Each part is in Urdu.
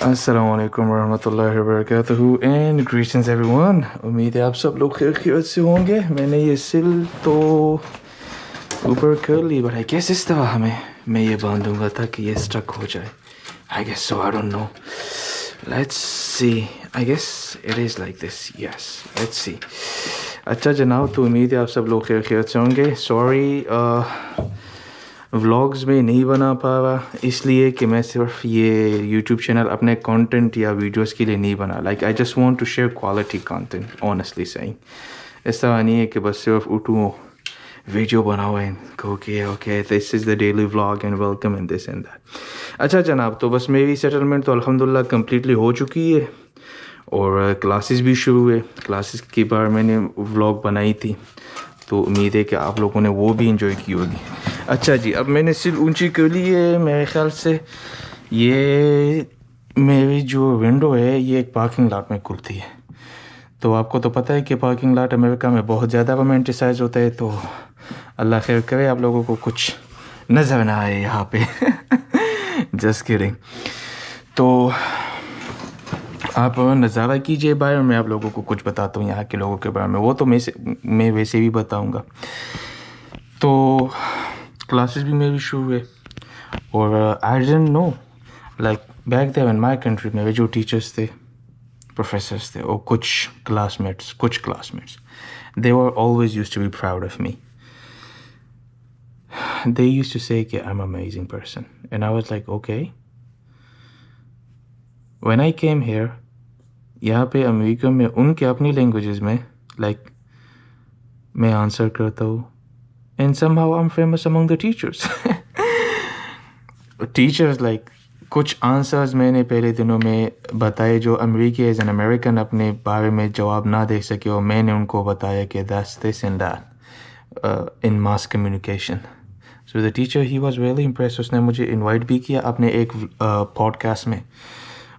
السلام علیکم ورحمۃ اللہ وبرکاتہ اینڈ گریٹنگز ایوری ون. امید ہے آپ سب لوگ خیر خیریت سے ہوں گے. میں نے یہ سل تو اوپر کر لی بٹ آئی گیس اس طرح میں یہ باندھوں گا تاکہ یہ اسٹک ہو جائے. I guess so I don't know. Let's see. I guess it is like this. Yes let's see. اچھا جناب, تو امید ہے آپ سب لوگ خیر خیریت سے ہوں گے. سوری ولاگز میں نہیں بنا پا رہا اس لیے کہ میں صرف یہ یوٹیوب چینل اپنے کانٹینٹ یا ویڈیوز کے لیے نہیں بنا. Like I just want to share quality content honestly seeing. اس طرح نہیں ہے کہ بس صرف اٹھوں ویڈیو بناؤ اینڈ کہو کہ okay this is the daily vlog and welcome and this and that. اچھا جناب, تو بس میری سیٹلمنٹ تو الحمدللہ کمپلیٹلی ہو چکی ہے اور کلاسز بھی شروع ہوئے. کلاسز کی بار میں نے ولاگ بنائی تھی تو امید ہے کہ آپ لوگوں نے وہ بھی انجوائے کی ہوگی. اچھا جی, اب میں نے سل اونچی کر لی ہے. میرے خیال سے یہ میری جو ونڈو ہے یہ ایک پارکنگ لاٹ میں کھلتی ہے. تو آپ کو تو پتہ ہے کہ پارکنگ لاٹ امریکہ میں بہت زیادہ رومینٹیسائز ہوتا ہے. تو اللہ خیر کرے آپ لوگوں کو کچھ نظر نہ آئے یہاں پہ. Just kidding. تو آپ نظارہ کیجیے باہر, اور میں آپ لوگوں کو کچھ بتاتا ہوں یہاں کے لوگوں کے بارے میں. وہ تو میں ویسے بھی بتاؤں گا. تو کلاسز بھی میری شروع ہوئے اور I don't know like back there in my country میرے جو ٹیچرس تھے, پروفیسرس تھے اور کچھ classmates they were always used to be proud of me. They used to say کہ I'm an amazing person and I was like okay. When I came here, یہاں پہ امریکہ میں ان کے اپنی لینگویجز میں لائک میں آنسر کرتا ہوں and somehow I'm famous among the teachers. Teachers like کچھ آنسرز میں نے پہلے دنوں میں بتائے جو امریکی ایز این امریکن اپنے بارے میں جواب نہ دے سکے, اور میں نے ان کو بتایا کہ that's this and that in mass communication. So the teacher, he was really impressed. اس نے مجھے انوائٹ بھی کیا اپنے ایک پوڈ کاسٹ میں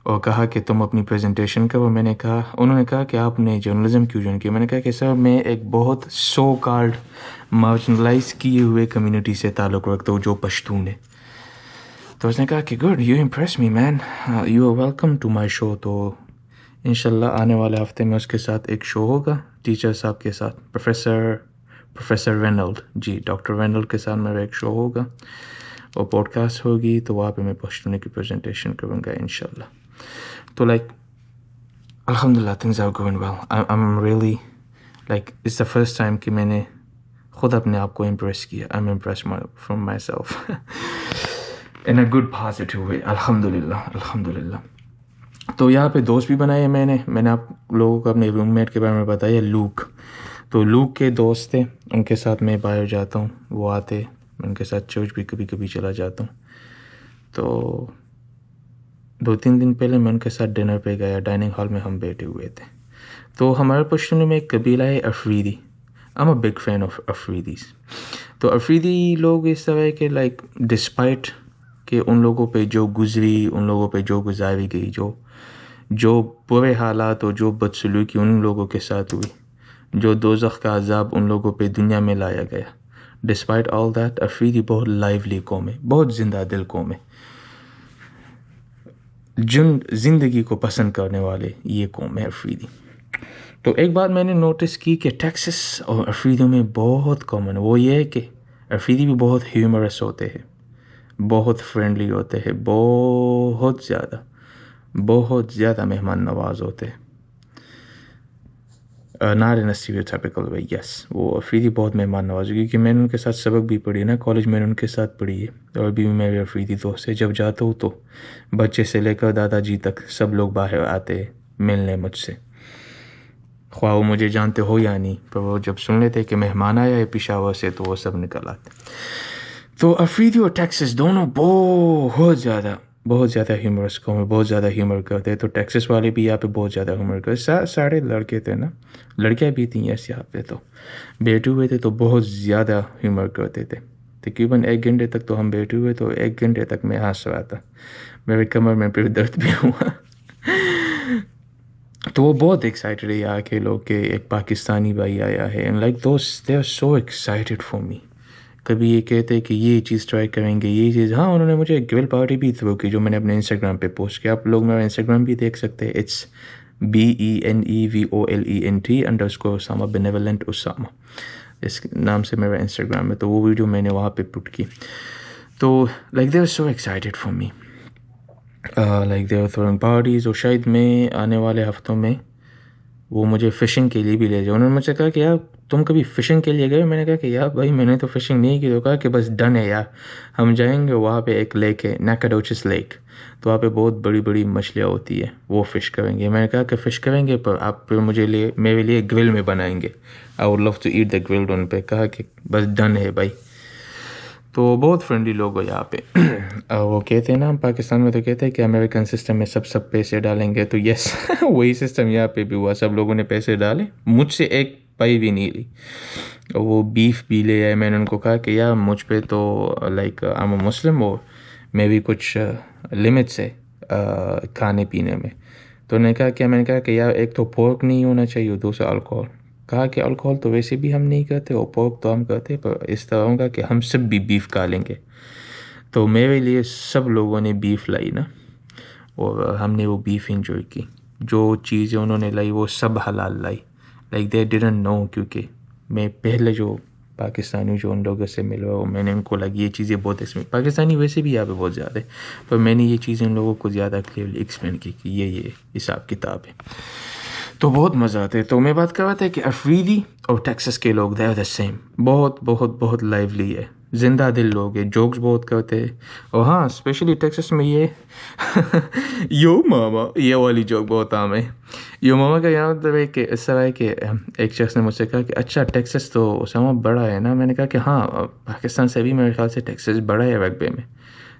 اور کہا کہ تم اپنی پریزنٹیشن کرو. میں نے کہا, انہوں نے کہا کہ آپ نے جرنلزم کیوں جوائن کیا. میں نے کہا کہ سر میں ایک بہت سو کالڈ مارجنلائز کیے ہوئے کمیونٹی سے تعلق رکھتا ہوں جو پشتون ہے. تو اس نے کہا کہ good, you impress me man, you are welcome to my show. تو انشاءاللہ آنے والے ہفتے میں اس کے ساتھ ایک شو ہوگا ٹیچر صاحب کے ساتھ, پروفیسر رینلڈ جی, ڈاکٹر رینلڈ کے ساتھ میرا ایک شو ہوگا اور پوڈ کاسٹ ہوگی. تو وہاں پہ میں پشتونی کی پریزنٹیشن کروں گا انشاءاللہ. تو لائک الحمدللہ things are going well. I am really like it's the first time کہ میں نے خود اپنے آپ کو امپریس کیا. I am impress from myself in a good positive way. الحمدللہ. تو یہاں پہ دوست بھی بنائے میں نے آپ لوگوں کو اپنے روم میٹ کے بارے میں بتایا, لوک. تو لوک کے دوست تھے, ان کے ساتھ میں باہر جاتا ہوں, وہ آتے, میں ان کے ساتھ چرچ بھی کبھی کبھی چلا جاتا ہوں. تو 2-3 دن پہلے میں ان کے ساتھ ڈنر پہ گیا, ڈائننگ ہال میں ہم بیٹھے ہوئے تھے. تو ہمارے پشتون میں ایک قبیلہ ہے Afridi. I'm a big fan of افریدیز. تو افریدی لوگ اس طرح ہے کہ لائک ڈسپائٹ کہ ان لوگوں پہ جو گزری, ان لوگوں پہ جو گزاری گئی, جو برے حالات اور جو بدسلوکی ان لوگوں کے ساتھ ہوئی, جو دوزخ کا عذاب ان لوگوں پہ دنیا میں لایا گیا, ڈسپائٹ آل دیٹ افریدی بہت لائیولی قوم ہے, بہت زندہ دل قوم ہے, زندگی کو پسند کرنے والے یہ قوم ہے افریدی. تو ایک بات میں نے نوٹس کی کہ ٹیکسس اور افریدیوں میں بہت کامن ہے, وہ یہ ہے کہ افریدی بھی بہت ہیومرس ہوتے ہیں, بہت فرینڈلی ہوتے ہیں, بہت زیادہ مہمان نواز ہوتے ہیں. ناٹ ان اے اسٹیریوٹائپیکل وے. یس, وہ افریدی بہت مہمان نواز ہے, کیونکہ میں نے ان کے ساتھ سبق بھی پڑھی نا, کالج میں نے ان کے ساتھ پڑھی ہے, اور ابھی بھی میرے افریدی دوست ہے. جب جاتا ہوں تو بچے سے لے کر دادا جی تک سب لوگ باہر آتے ملنے مجھ سے, خواہ وہ مجھے جانتے ہو یا نہیں, پر وہ جب سن لیتے کہ مہمان آیا ہے پشاور سے تو وہ سب نکل آتے. تو افریدی اور ٹیکسس دونوں بہت زیادہ ہیومرس قوم ہے, بہت زیادہ ہیومر کرتے ہیں. تو ٹیکسس والے بھی یہاں پہ بہت زیادہ ہیومر کرتے, سارے لڑکے تھے نا, لڑکیاں بھی تھیں یس یہاں پہ. تو بیٹھے ہوئے تھے تو بہت زیادہ ہیومر کرتے تھے. تقریباً 1 گھنٹے تک تو ہم بیٹھے ہوئے, تو 1 گھنٹے تک میں ہنس رہا تھا, میرے کمر میں پھر درد بھی ہوا. تو وہ بہت ایکسائٹیڈ ہے یہاں کے لوگ کہ ایک پاکستانی بھائی آیا ہے, and like those they are so excited for me. کبھی یہ کہتے کہ یہ چیز ٹرائی کریں گے یہ چیز. ہاں انہوں نے مجھے ایک گرل پارٹی بھی تھرو کی جو میں نے اپنے انسٹاگرام پہ پوسٹ کیا. آپ لوگ میرا انسٹاگرام بھی دیکھ سکتے ہیں. اٹس BENEVOLENT _Osama Osama اس نام سے میرا انسٹاگرام ہے. تو وہ ویڈیو میں نے وہاں پہ پٹ کی. تو like they are so excited for me, like they are throwing parties. اور شاید میں آنے والے ہفتوں میں وہ مجھے فشنگ کے لیے بھی لے جاؤ. انہوں نے مجھ سے کہا کہ یار تم کبھی فشنگ کے لیے گئے؟ میں نے کہا کہ یار بھائی میں نے تو فشنگ نہیں کی. تو کہا کہ بس ڈن ہے یار, ہم جائیں گے. وہاں پہ ایک لیک ہے نیکاڈوچس لیک, تو وہاں پہ بہت بڑی بڑی مچھلیاں ہوتی ہے, وہ فش کریں گے. میں نے کہا کہ فش کریں گے پر آپ پھر میرے لیے گرل میں بنائیں گے. I would love to eat the grilled. ان پہ کہا کہ بس ڈن ہے بھائی. تو بہت فرینڈلی لوگ ہو یہاں پہ. وہ کہتے ہیں نا ہم پاکستان میں تو کہتے ہیں کہ امریکن سسٹم میں سب پیسے ڈالیں گے. تو یس وہی سسٹم یہاں پہ بھی ہوا. سب لوگوں نے پیسے ڈالے, مجھ سے ایک پائی بھی نہیں لی. وہ بیف بھی لے آئے. میں نے ان کو کہا کہ یار مجھ پہ تو لائک آئی ایم مسلم اور میں بھی کچھ لمٹس ہے کھانے پینے میں. تو میں نے کہا کہ یار ایک تو پورک نہیں ہونا چاہیے, دوسرا الکوہول. کہا کہ الکوہول تو ویسے بھی ہم نہیں کرتے اور پورک تو ہم کرتے, پر اس طرح ہوگا کہ ہم سب بھی بیف کھا لیں گے. تو میرے لیے سب لوگوں نے بیف لائی نا, اور ہم نے وہ بیف انجوائے کی. جو چیزیں انہوں نے لائی وہ سب حلال لائی. لائک دے ڈیڈنٹ نو, کیونکہ میں پہلے جو پاکستانی جو ان لوگوں سے ملا اور میں نے ان کو لگی یہ چیزیں بہت پاکستانی ویسے بھی یہاں پہ بہت زیادہ ہے, پر میں نے یہ چیزیں ان لوگوں کو زیادہ کلیئرلی ایکسپلین کی کہ یہ حساب کتاب ہے. تو بہت مزہ آتا ہے. تو میں بات کر رہا تھا کہ افریدی اور ٹیکسس کے لوگ دے آر دا سیم. بہت بہت بہت لائیولی ہے, زندہ دل لوگ ہیں, جوکس بہت کرتے ہیں. اور ہاں اسپیشلی ٹیکسس میں یہ یو ماما یہ والی جوک بہت عام ہے. یو ماما کا یہاں مطلب ہے کہ اس طرح ہے کہ ایک شخص نے مجھ سے کہا کہ اچھا ٹیکسس تو اسامہ بڑا ہے نا. میں نے کہا کہ ہاں پاکستان سے بھی میرے خیال سے ٹیکسس بڑا ہے رقبے میں.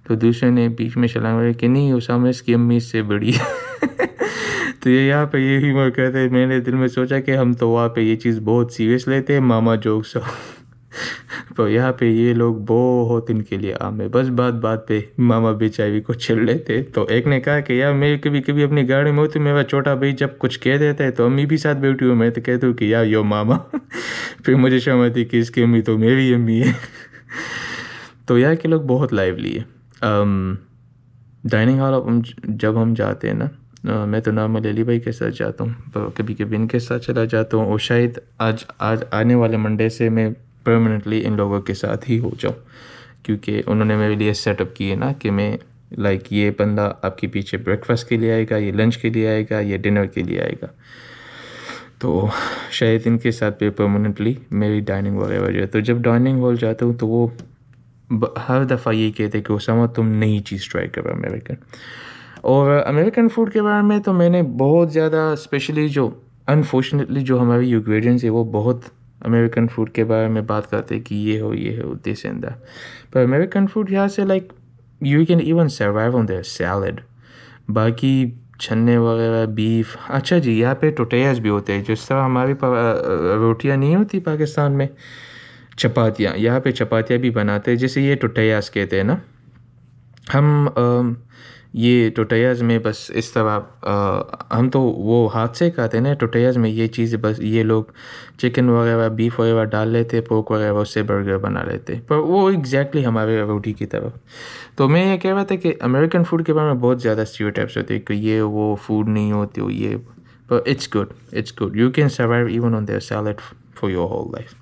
تو دوسرے نے بیچ میں چلا گیا کہ نہیں اسامہ اس کی امی سے بڑی ہے. تو یہ یہاں پہ یہی میں کہتے ہیں. میں نے دل میں سوچا کہ ہم تو وہاں پہ یہ چیز بہت سیریس لیتے ہیں ماما جوکس. تو یہاں پہ یہ لوگ بہت ان کے لیے عام ہے, بس بات پہ ماما بیچاوی کو چھڑ لیتے. تو ایک نے کہا کہ یار میں کبھی اپنی گاڑی میں ہوتی, میرا چھوٹا بھائی جب کچھ کہہ دیتا ہے تو امی بھی ساتھ بیٹھی ہوں, میں تو کہتا ہوں کہ یار یو ماما. پھر مجھے شرم آتی کہ اس کی امی تو میری امی ہے. تو یہاں کے لوگ بہت لائیولی ہے. ڈائننگ ہال جب ہم جاتے ہیں نا, میں تو نارمل علی بھائی کے ساتھ جاتا ہوں, پر کبھی ان کے ساتھ چلا جاتا ہوں. اور شاید آج آنے والے منڈے سے میں پرماننٹلی ان لوگوں کے ساتھ ہی ہو جاؤں, کیونکہ انہوں نے میرے لیے سیٹ اپ کیے نا کہ میں لائک یہ بندہ آپ کے پیچھے بریک فاسٹ کے لیے آئے گا, یہ لنچ کے لیے آئے گا, یہ ڈنر کے لیے آئے گا. تو شاید ان کے ساتھ پہ پرماننٹلی میری ڈائننگ وغیرہ ہو جائے. تو جب ڈائننگ ہال جاتا ہوں تو وہ ہر دفعہ یہ کہتے کہ اسامہ تم نئی چیز ٹرائی کرو امریکن. اور امریکن فوڈ کے بارے میں تو میں نے بہت زیادہ اسپیشلی جو انفارچونیٹلی جو ہماری انگریڈینٹس ہے وہ بہت امریکن فوڈ کے بارے میں بات کرتے کہ یہ ہو دس اینڈ دیٹ. پر امریکن فوڈ یہاں سے like you can even survive on their salad. باقی چھنے وغیرہ بیف. اچھا جی یہاں پہ ٹوٹیاز بھی ہوتے ہیں, جس طرح ہماری روٹیاں نہیں ہوتی پاکستان میں چپاتیاں, یہاں پہ چپاتیاں بھی بناتے ہیں جیسے یہ ٹوٹیاز کہتے ہیں نا. ہم یہ ٹوٹیاز میں بس اس طرح ہم تو وہ ہاتھ سے کھاتے ہیں نا. ٹوٹیاز میں یہ چیز بس یہ لوگ چکن وغیرہ بیف وغیرہ ڈال لیتے, پورک وغیرہ اس سے برگر بنا لیتے, پر وہ ایگزیکٹلی ہمارے روٹی کی طرف. تو میں یہ کہہ رہا تھا کہ امریکن فوڈ کے بارے میں بہت زیادہ اسٹیریوٹائپس ہوتے ہیں کہ یہ وہ فوڈ نہیں ہوتی ہو یہ, پر it's good you can survive even on their salad for your whole life.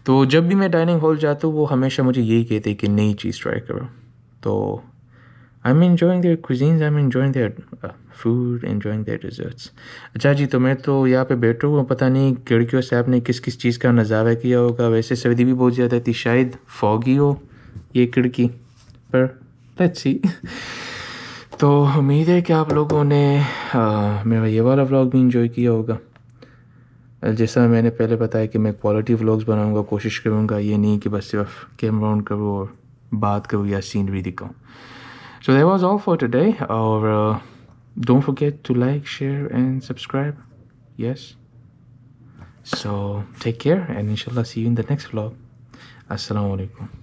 تو جب بھی میں ڈائننگ ہال جاتا ہوں وہ ہمیشہ مجھے یہی کہتے ہیں کہ نئی چیز ٹرائی کرو. تو I'm enjoying their cuisines, I'm enjoying their food, enjoying their desserts. اچھا جی, تو میں تو یہاں پہ بیٹھا ہوں, پتہ نہیں کھڑکیوں سے آپ نے کس چیز کا نظارہ کیا ہوگا. ویسے سردی بھی بہت زیادہ تھی, شاید فوگی ہو یہ کھڑکی پر, لیٹس سی. تو امید ہے کہ آپ لوگوں نے میرا یہ والا ولاگ بھی انجوائے کیا ہوگا. جیسا میں نے پہلے بتایا کہ میں کوالٹی ولاگز بناؤں گا, کوشش کروں گا یہ نہیں کہ بس صرف کیمرہ آن کروں اور بات کروں یا سینری دکھاؤں. So that was all for today. Don't forget to like, share and subscribe. Yes. So take care and inshallah see you in the next vlog. Assalamu alaikum.